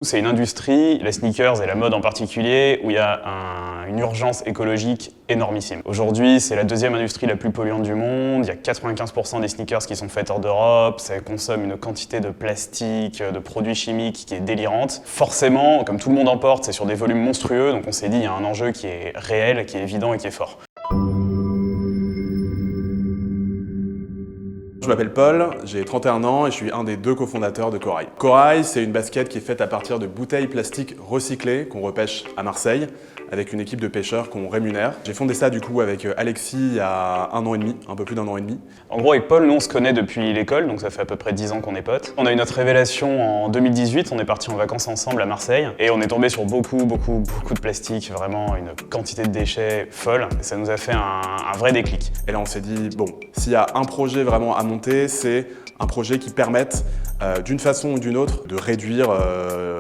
C'est une industrie, la sneakers et la mode en particulier, où il y a une urgence écologique énormissime. Aujourd'hui, c'est la deuxième industrie la plus polluante du monde. Il y a 95% des sneakers qui sont faits hors d'Europe. Ça consomme une quantité de plastique, de produits chimiques qui est délirante. Forcément, comme tout le monde en porte, c'est sur des volumes monstrueux. Donc on s'est dit, il y a un enjeu qui est réel, qui est évident et qui est fort. Je m'appelle Paul, j'ai 31 ans et je suis un des deux cofondateurs de Corail. Corail, c'est une basket qui est faite à partir de bouteilles plastiques recyclées qu'on repêche à Marseille avec une équipe de pêcheurs qu'on rémunère. J'ai fondé ça du coup avec Alexis il y a un an et demi, un peu plus d'un an et demi. En gros, avec Paul, nous on se connaît depuis l'école, donc ça fait à peu près 10 ans qu'on est potes. On a eu notre révélation en 2018, on est partis en vacances ensemble à Marseille et on est tombé sur beaucoup de plastique, vraiment une quantité de déchets folle. Et ça nous a fait un vrai déclic. Et là on s'est dit, bon, s'il y a un projet vraiment à monter, c'est un projet qui permette d'une façon ou d'une autre de réduire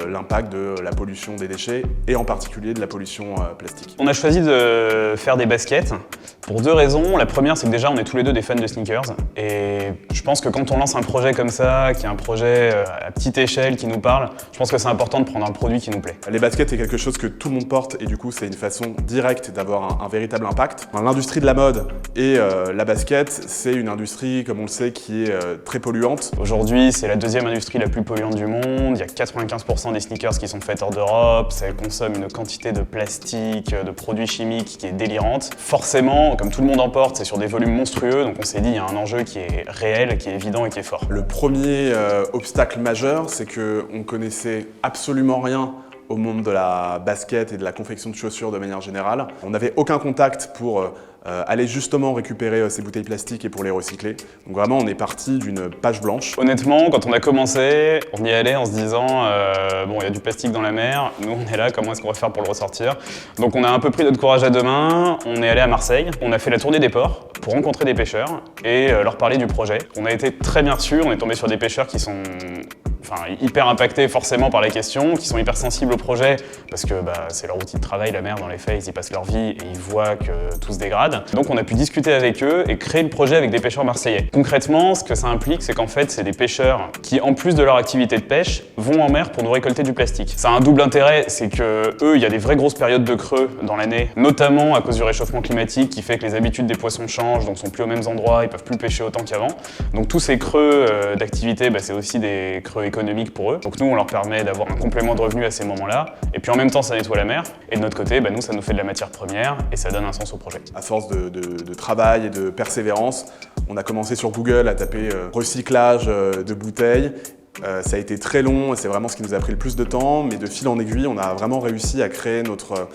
l'impact de la pollution des déchets et en particulier de la pollution plastique. On a choisi de faire des baskets pour deux raisons. La première, c'est que déjà on est tous les deux des fans de sneakers et je pense que quand on lance un projet comme ça, qui est un projet à petite échelle qui nous parle, je pense que c'est important de prendre un produit qui nous plaît. Les baskets, c'est quelque chose que tout le monde porte et du coup c'est une façon directe d'avoir un véritable impact. L'industrie de la mode et la basket, c'est une industrie, comme on le sait, qui est très polluante. Aujourd'hui, c'est la deuxième industrie la plus polluante du monde. Il y a 95% des sneakers qui sont faits hors d'Europe. Ça consomme une quantité de plastique, de produits chimiques qui est délirante. Forcément, comme tout le monde en porte, c'est sur des volumes monstrueux. Donc on s'est dit, il y a un enjeu qui est réel, qui est évident et qui est fort. Le premier obstacle majeur, c'est qu'on connaissait absolument rien au monde de la basket et de la confection de chaussures de manière générale. On n'avait aucun contact pour aller justement récupérer ces bouteilles plastiques et pour les recycler. Donc vraiment, on est parti d'une page blanche. Honnêtement, quand on a commencé, on y allait en se disant bon, il y a du plastique dans la mer, nous on est là, comment est-ce qu'on va faire pour le ressortir? Donc on a un peu pris notre courage à deux mains, on est allé à Marseille, on a fait la tournée des ports pour rencontrer des pêcheurs et leur parler du projet. On a été très bien reçus, on est tombé sur des pêcheurs qui sont hyper impactés forcément par la question, qui sont hyper sensibles au projet parce que c'est leur outil de travail, la mer, dans les faits, ils y passent leur vie et ils voient que tout se dégrade. Donc on a pu discuter avec eux et créer le projet avec des pêcheurs marseillais. Concrètement, ce que ça implique, c'est qu'en fait, c'est des pêcheurs qui, en plus de leur activité de pêche, vont en mer pour nous récolter du plastique. Ça a un double intérêt, c'est que eux, il y a des vraies grosses périodes de creux dans l'année, notamment à cause du réchauffement climatique qui fait que les habitudes des poissons changent, donc sont plus aux mêmes endroits, ils peuvent plus pêcher autant qu'avant. Donc tous ces creux d'activité, c'est aussi des creux économiques pour eux. Donc nous, on leur permet d'avoir un complément de revenus à ces moments-là. Et puis en même temps, ça nettoie la mer. Et de notre côté, nous, ça nous fait de la matière première et ça donne un sens au projet. À force de travail et de persévérance, on a commencé sur Google à taper recyclage de bouteilles. Ça a été très long et c'est vraiment ce qui nous a pris le plus de temps, mais de fil en aiguille, on a vraiment réussi à créer notre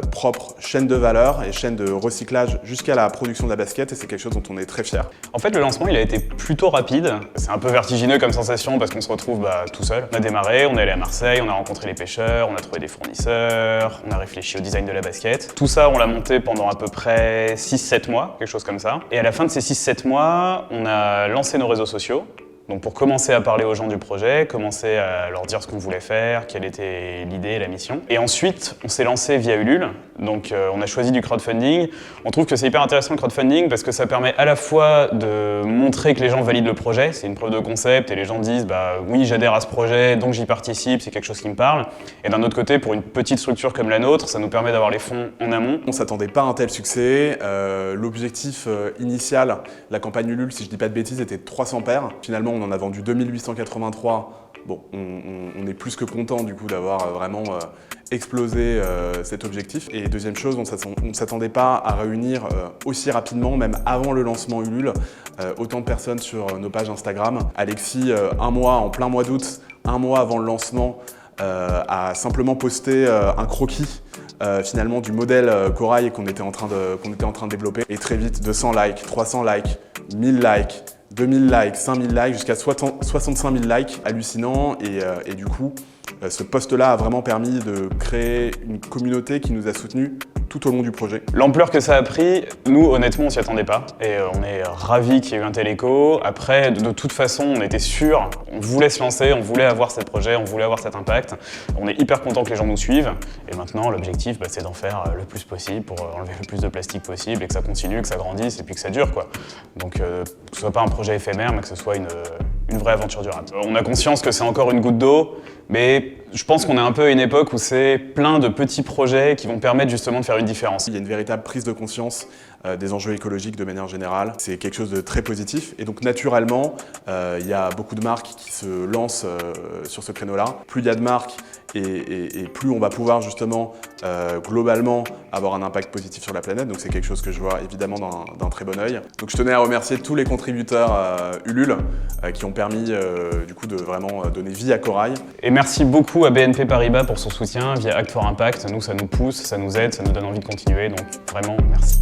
propre chaîne de valeur et chaîne de recyclage jusqu'à la production de la basket et c'est quelque chose dont on est très fiers. En fait, le lancement, il a été plutôt rapide. C'est un peu vertigineux comme sensation parce qu'on se retrouve tout seul. On a démarré, on est allé à Marseille, on a rencontré les pêcheurs, on a trouvé des fournisseurs, on a réfléchi au design de la basket. Tout ça, on l'a monté pendant à peu près 6-7 mois, quelque chose comme ça. Et à la fin de ces 6-7 mois, on a lancé nos réseaux sociaux. Donc pour commencer à parler aux gens du projet, commencer à leur dire ce qu'on voulait faire, quelle était l'idée, la mission. Et ensuite, on s'est lancé via Ulule. Donc on a choisi du crowdfunding. On trouve que c'est hyper intéressant le crowdfunding parce que ça permet à la fois de montrer que les gens valident le projet, c'est une preuve de concept et les gens disent oui, j'adhère à ce projet, donc j'y participe, c'est quelque chose qui me parle. Et d'un autre côté, pour une petite structure comme la nôtre, ça nous permet d'avoir les fonds en amont. On ne s'attendait pas à un tel succès. L'objectif initial, la campagne Ulule, si je ne dis pas de bêtises, était de 300 paires. Finalement, on en a vendu 2883. Bon, on est plus que content du coup d'avoir vraiment explosé cet objectif. Et deuxième chose, on ne s'attendait pas à réunir aussi rapidement, même avant le lancement Ulule, autant de personnes sur nos pages Instagram. Alexis, un mois, en plein mois d'août, un mois avant le lancement, a simplement posté un croquis finalement du modèle Corail qu'on était en train de développer. Et très vite, 200 likes, 300 likes, 1000 likes, 2000 likes, 5000 likes, jusqu'à 65 000 likes, hallucinant. Et du coup, ce post-là a vraiment permis de créer une communauté qui nous a soutenus tout au long du projet. L'ampleur que ça a pris, nous honnêtement on s'y attendait pas et on est ravis qu'il y ait eu un tel écho. Après, de toute façon, on était sûr, on voulait se lancer, on voulait avoir ce projet, on voulait avoir cet impact. On est hyper content que les gens nous suivent et maintenant l'objectif c'est d'en faire le plus possible pour enlever le plus de plastique possible et que ça continue, que ça grandisse et puis que ça dure quoi. Donc que ce soit pas un projet éphémère mais que ce soit une vraie aventure durable. On a conscience que c'est encore une goutte d'eau, Mais je pense qu'on est un peu à une époque où c'est plein de petits projets qui vont permettre justement de faire une différence. Il y a une véritable prise de conscience des enjeux écologiques de manière générale. C'est quelque chose de très positif et donc naturellement, il y a beaucoup de marques qui se lancent sur ce créneau-là. Plus il y a de marques et plus on va pouvoir justement globalement avoir un impact positif sur la planète. Donc c'est quelque chose que je vois évidemment d'un très bon œil. Donc je tenais à remercier tous les contributeurs Ulule qui ont permis du coup de vraiment donner vie à Corail. Et merci beaucoup à BNP Paribas pour son soutien via Act for Impact. Nous, ça nous pousse, ça nous aide, ça nous donne envie de continuer. Donc vraiment, merci.